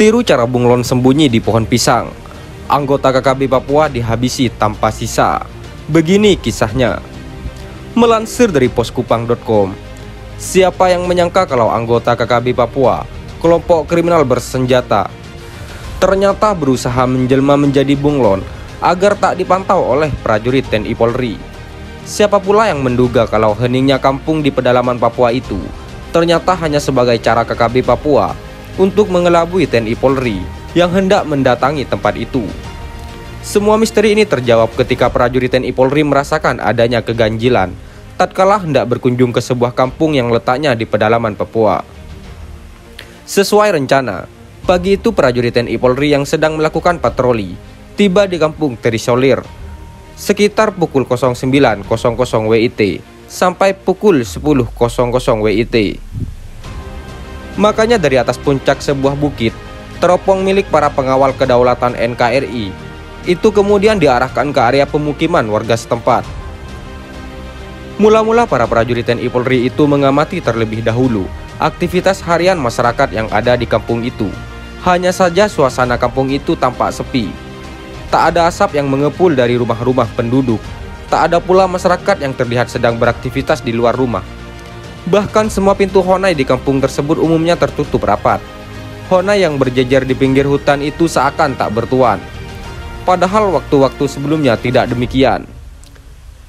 Tiru cara bunglon sembunyi di pohon pisang. Anggota KKB Papua dihabisi tanpa sisa. Begini kisahnya. Melansir dari poskupang.com, siapa yang menyangka kalau anggota KKB Papua, kelompok kriminal bersenjata, ternyata berusaha menjelma menjadi bunglon agar tak dipantau oleh prajurit TNI Polri. Siapa pula yang menduga kalau heningnya kampung di pedalaman Papua itu ternyata hanya sebagai cara KKB Papua untuk mengelabui TNI Polri yang hendak mendatangi tempat itu. Semua misteri ini terjawab ketika prajurit TNI Polri merasakan adanya keganjilan tatkala hendak berkunjung ke sebuah kampung yang letaknya di pedalaman Papua. Sesuai rencana, pagi itu prajurit TNI Polri yang sedang melakukan patroli tiba di kampung Terisolir sekitar pukul 09.00 WIT sampai pukul 10.00 WIT. Makanya dari atas puncak sebuah bukit, teropong milik para pengawal kedaulatan NKRI itu kemudian diarahkan ke area pemukiman warga setempat. Mula-mula para prajurit TNI Polri itu mengamati terlebih dahulu aktivitas harian masyarakat yang ada di kampung itu. Hanya saja suasana kampung itu tampak sepi. Tak ada asap yang mengepul dari rumah-rumah penduduk. Tak ada pula masyarakat yang terlihat sedang beraktivitas di luar rumah. Bahkan semua pintu honai di kampung tersebut umumnya tertutup rapat. Honai yang berjejer di pinggir hutan itu seakan tak bertuan. Padahal waktu-waktu sebelumnya tidak demikian.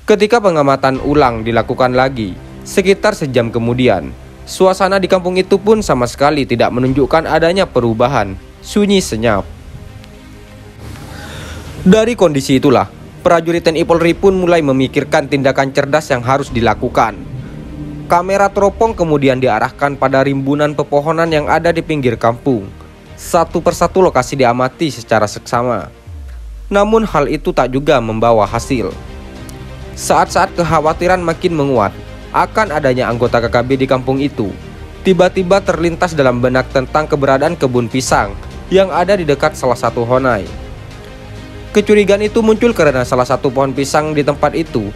Ketika pengamatan ulang dilakukan lagi, sekitar sejam kemudian, suasana di kampung itu pun sama sekali tidak menunjukkan adanya perubahan, sunyi senyap. Dari kondisi itulah, prajurit TNI Polri pun mulai memikirkan tindakan cerdas yang harus dilakukan. Kamera teropong kemudian diarahkan pada rimbunan pepohonan yang ada di pinggir kampung. Satu persatu lokasi diamati secara seksama. Namun hal itu tak juga membawa hasil. Saat-saat kekhawatiran makin menguat akan adanya anggota KKB di kampung itu, tiba-tiba terlintas dalam benak tentang keberadaan kebun pisang yang ada di dekat salah satu honai. Kecurigaan itu muncul karena salah satu pohon pisang di tempat itu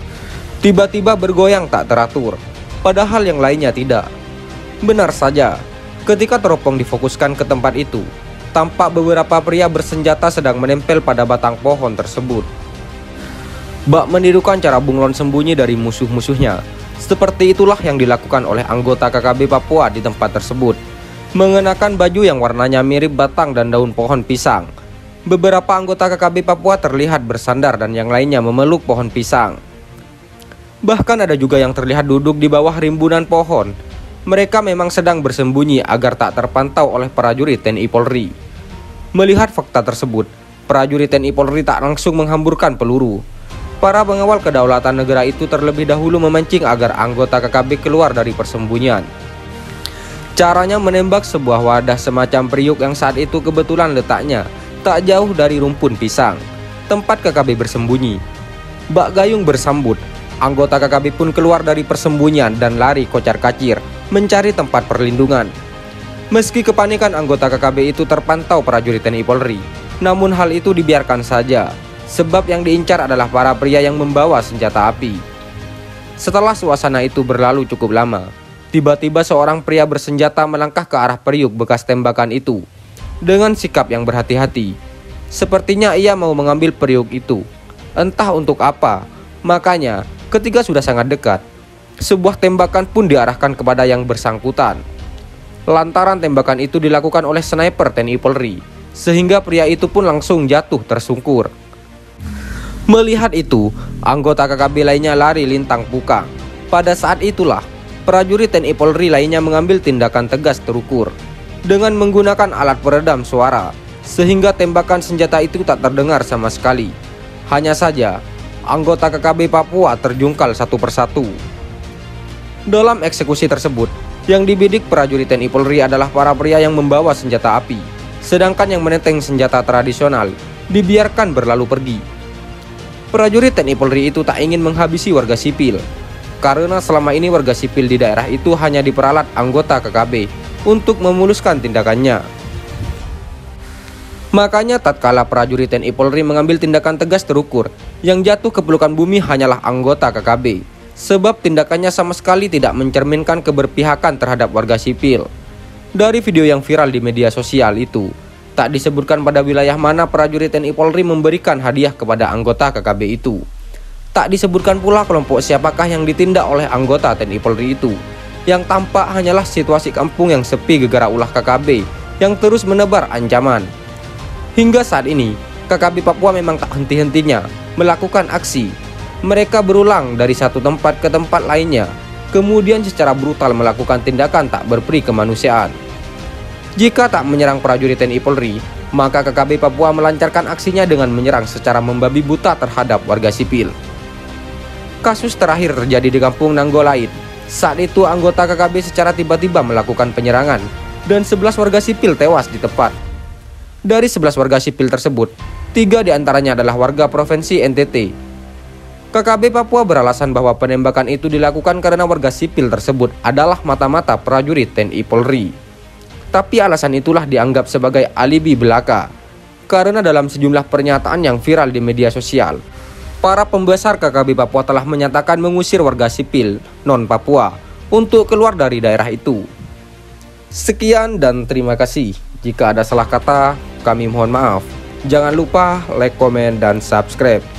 tiba-tiba bergoyang tak teratur, padahal yang lainnya tidak. Benar saja, ketika teropong difokuskan ke tempat itu, tampak beberapa pria bersenjata sedang menempel pada batang pohon tersebut. Bak menirukan cara bunglon sembunyi dari musuh-musuhnya. Seperti itulah yang dilakukan oleh anggota KKB Papua di tempat tersebut. Mengenakan baju yang warnanya mirip batang dan daun pohon pisang. Beberapa anggota KKB Papua terlihat bersandar dan yang lainnya memeluk pohon pisang. Bahkan ada juga yang terlihat duduk di bawah rimbunan pohon. Mereka memang sedang bersembunyi agar tak terpantau oleh prajurit TNI Polri. Melihat fakta tersebut, prajurit TNI Polri tak langsung menghamburkan peluru. Para pengawal kedaulatan negara itu terlebih dahulu memancing agar anggota KKB keluar dari persembunyian. Caranya menembak sebuah wadah semacam periuk yang saat itu kebetulan letaknya tak jauh dari rumpun pisang, tempat KKB bersembunyi. Bak gayung bersambut, anggota KKB pun keluar dari persembunyian dan lari kocar-kacir mencari tempat perlindungan. Meski kepanikan anggota KKB itu terpantau prajurit TNI Polri, namun hal itu dibiarkan saja, sebab yang diincar adalah para pria yang membawa senjata api. Setelah suasana itu berlalu cukup lama, tiba-tiba seorang pria bersenjata melangkah ke arah periuk bekas tembakan itu. Dengan sikap yang berhati-hati, sepertinya ia mau mengambil periuk itu, entah untuk apa. Makanya ketika sudah sangat dekat, sebuah tembakan pun diarahkan kepada yang bersangkutan. Lantaran tembakan itu dilakukan oleh sniper TNI Polri, sehingga pria itu pun langsung jatuh tersungkur. Melihat itu, anggota KKB lainnya lari lintang pukang. Pada saat itulah, prajurit TNI Polri lainnya mengambil tindakan tegas terukur dengan menggunakan alat peredam suara, sehingga tembakan senjata itu tak terdengar sama sekali. Hanya saja, anggota KKB Papua terjungkal satu persatu. Dalam eksekusi tersebut, yang dibidik prajurit TNI Polri adalah para pria yang membawa senjata api, sedangkan yang menenteng senjata tradisional dibiarkan berlalu pergi. Prajurit TNI Polri itu tak ingin menghabisi warga sipil, karena selama ini warga sipil di daerah itu hanya diperalat anggota KKB untuk memuluskan tindakannya. Makanya tatkala prajurit TNI Polri mengambil tindakan tegas terukur, yang jatuh ke pelukan bumi hanyalah anggota KKB, sebab tindakannya sama sekali tidak mencerminkan keberpihakan terhadap warga sipil. Dari video yang viral di media sosial itu, Tak disebutkan pada wilayah mana prajurit TNI Polri memberikan hadiah kepada anggota KKB itu. Tak disebutkan pula kelompok siapakah yang ditindak oleh anggota TNI Polri itu. Yang tampak hanyalah situasi kampung yang sepi gegara ulah KKB yang terus menebar ancaman. Hingga saat ini, KKB Papua memang tak henti-hentinya melakukan aksi. Mereka berulang dari satu tempat ke tempat lainnya, kemudian secara brutal melakukan tindakan tak berperi kemanusiaan. Jika tak menyerang prajurit TNI Polri, maka KKB Papua melancarkan aksinya dengan menyerang secara membabi buta terhadap warga sipil. Kasus terakhir terjadi di kampung Nanggolain. Saat itu anggota KKB secara tiba-tiba melakukan penyerangan dan 11 warga sipil tewas di tempat. Dari 11 warga sipil tersebut, 3 diantaranya adalah warga provinsi NTT. KKB Papua beralasan bahwa penembakan itu dilakukan karena warga sipil tersebut adalah mata-mata prajurit TNI Polri. Tapi alasan itulah dianggap sebagai alibi belaka, karena dalam sejumlah pernyataan yang viral di media sosial, para pembesar KKB Papua telah menyatakan mengusir warga sipil non-Papua untuk keluar dari daerah itu. Sekian dan terima kasih. Jika ada salah kata, kami mohon maaf. Jangan lupa like, komen, dan subscribe.